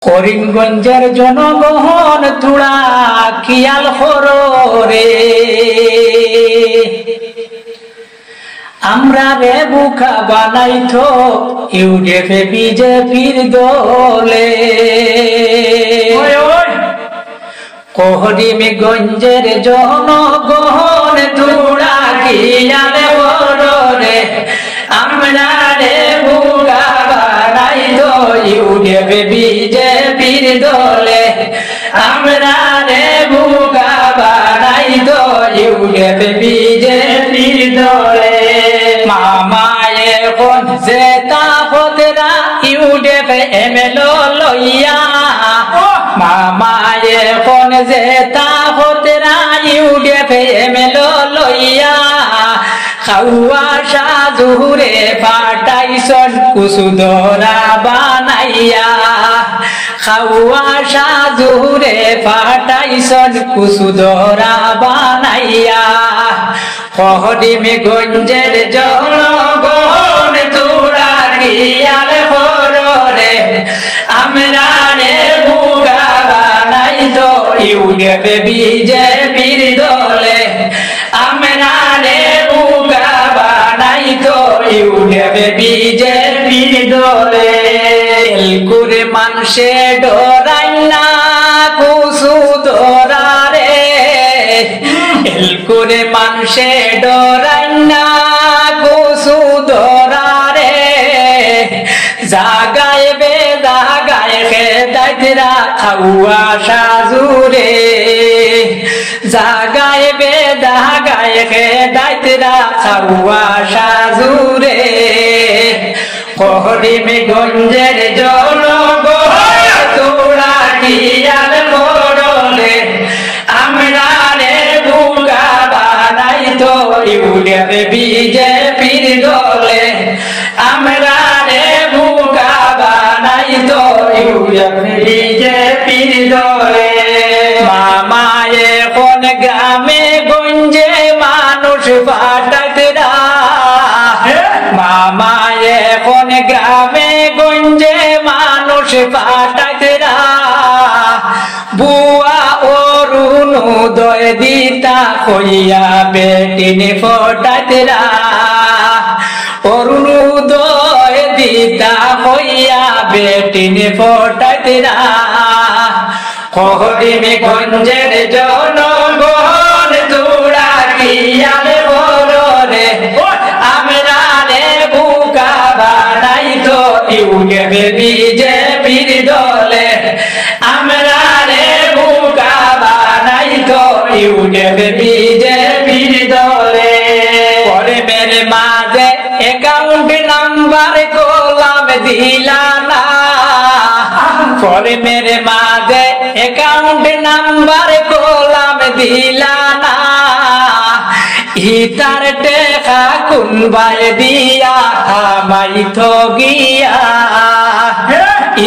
করিমগঞ্জের জনগণ তুড়া খেয়াল করো রে, আমরা রে বুকা বানাইতো ইউডিএফে বিজেপির দলে। করিমগঞ্জের জনগণ তুড়া খেয়াল করো রে, আমরা রে বুকা বানাইতো ইউডিএফে বিজেপির দলে, আমরা রে বুকা বানাইতো ইউডিএফে বিজেপির দলে। মামায়ে কোন জেতা হতরা ইউডিএফে এমএলএ লইয়া, মামায়ে কোন জেতা হতরা ইউডিএফে এমএলএ লইয়া, খাওয়া সাজুরে ফাটাইছন কুসুদরা বানাইয়া, খাওয়া সাজুরে ফাটাইছন কুসুদরা বানাইয়া। করিমগঞ্জের জনগণ তুড়া খেয়াল করো রে, আমরা রে বুকা বানাইতো ইউডিএফে বিজেপির দলে, আমরা রে বুকা বানাইতো ইউডিএফে বিজেপির দলে। এলকুরে মানুষে ডরাই না কুসুদরা রে, এলকুরে মানুষে ডরাই না কুসুদরা রে, জাগায় বেজাগায় খেদাইতরা খাওয়া সাজুরে, জাগায় বেজাগায় খেদাইতরা খাওয়া সাজুরে। করিমগঞ্জের জনগণ তুড়া খেয়াল করো রে, আমরা রে বুকা বানাইতো ইউডিএফে বিজেপির দলে, আমরা রে বুকা বানাইতো ইউডিএফে বিজেপির দলে। মামায়ে কোন গ্রামে গঞ্জে মানুষ ফাটাতরা, মামায়ে কোন গ্রামে গঞ্জে মানুষ ফাটাতরা, বুয়া অরুণোদয় দিতা কইয়া বেটিনে ফটাতরা, অরুণোদয় দিতা কইয়া বেটিনে ফটাতরা। করিমগঞ্জের জনগণ তুড়া খেয়াল করো রে, আমরা রে বুকা বানাইতো ইউডিএফে বিজেপির দলে, আমরা রে বুকা বানাইতো ইউডিএফে বিজেপির দলে। করিমের মাঝে অ্যাকাউন্ট নাম্বার কলাম দিলা না, করিমের মাঝে অ্যাকাউন্ট নাম্বার কলাম দিলা না, ইতার টেকা কুনবাই দিয়া আমাই ঠগিয়া,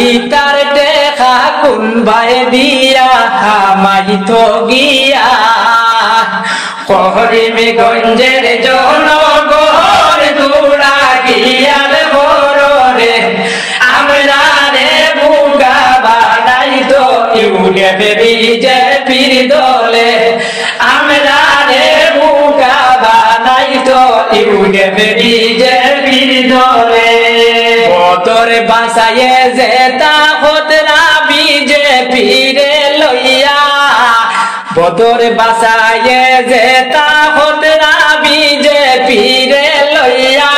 ইতার টেকা কুনবাই দিয়া আমাই ঠগিয়া। করিমগঞ্জের জনগণ তুড়া খেয়াল করো রে, আমরা রে বুকা বানাইতো ইউডিএফে বিজেপির দলে, আমরা রে বুকা বানাইতো ইউডিএফে বিজেপির দলে। বদর বাসায়ে জেতা হতরা বিজেপির লইয়া, বদর বাসায়ে জেতা হতরা বিজেপির লইয়া,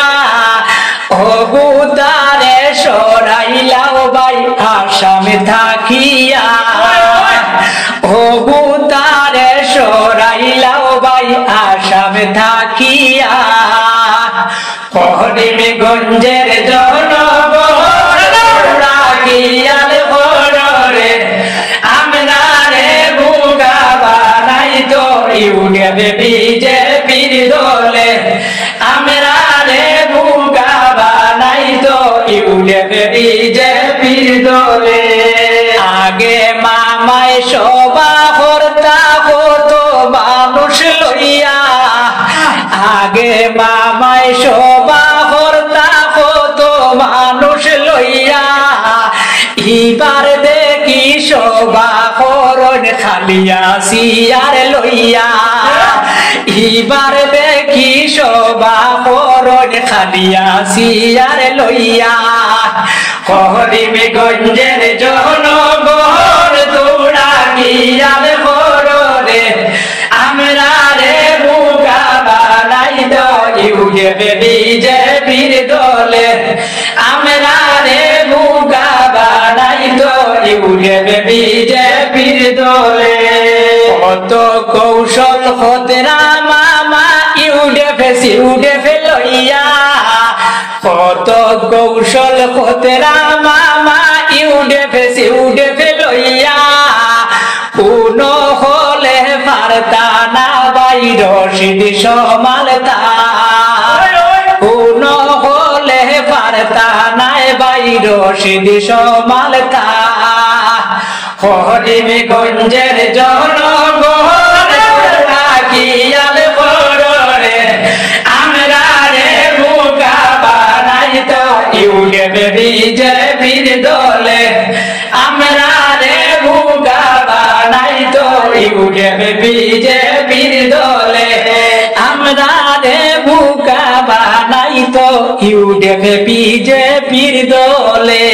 অগুদারে সরাইলাও ভাই আসামে থাকিয়া, অগুদারে সরাইলাও ভাই আসামে থাকিয়া। করিমগঞ্জের জনগণ তুড়া খেয়াল করো রে, আমরা রে বুকা বানাইতো ইউডিএফে বিজেপির দলে, আমরা রে বুকা বানাইতো ইউডিএফে বিজেপির দলে। আগে মামায় সভা করতা কত মানুষ লইয়া, আগে মামায় সভা করতা কত মানুষ লইয়া, এবার দেখ শোভা করণ খালিয়া সিয়ার লইয়া এবার দেখি শোভা করণ খালিয়া সিয়ার লইয়া করিমগঞ্জের জনগণ তোরা গিয়াল কররে আমরা রে বুকা বানাই ইউডিএফ বিজেপির দলে আমরা রে বুকা বানাই ইউডিএফ বিজেপির দলে কত কৌশল হতরা মামা ইউডিএফ লইয়া কত কৌশল হতরা মামা ইউডিএফ লইয়া কোন হলে পারতা না বাইর সিদ্ধি সমালতা কোন হলে পারতা নাই বাইর সিদ্ধি সমালতা করিমগঞ্জের জনগণ কিয়াল কররে আমরা রে বুকা বানাই ইউডিএফ বিজেপির দলে আমরা রে বুকা বানাই ইউডিএফ বিজেপির দলে আমরা রে বুকা বানাই ইউডিএফ বিজেপির দলে।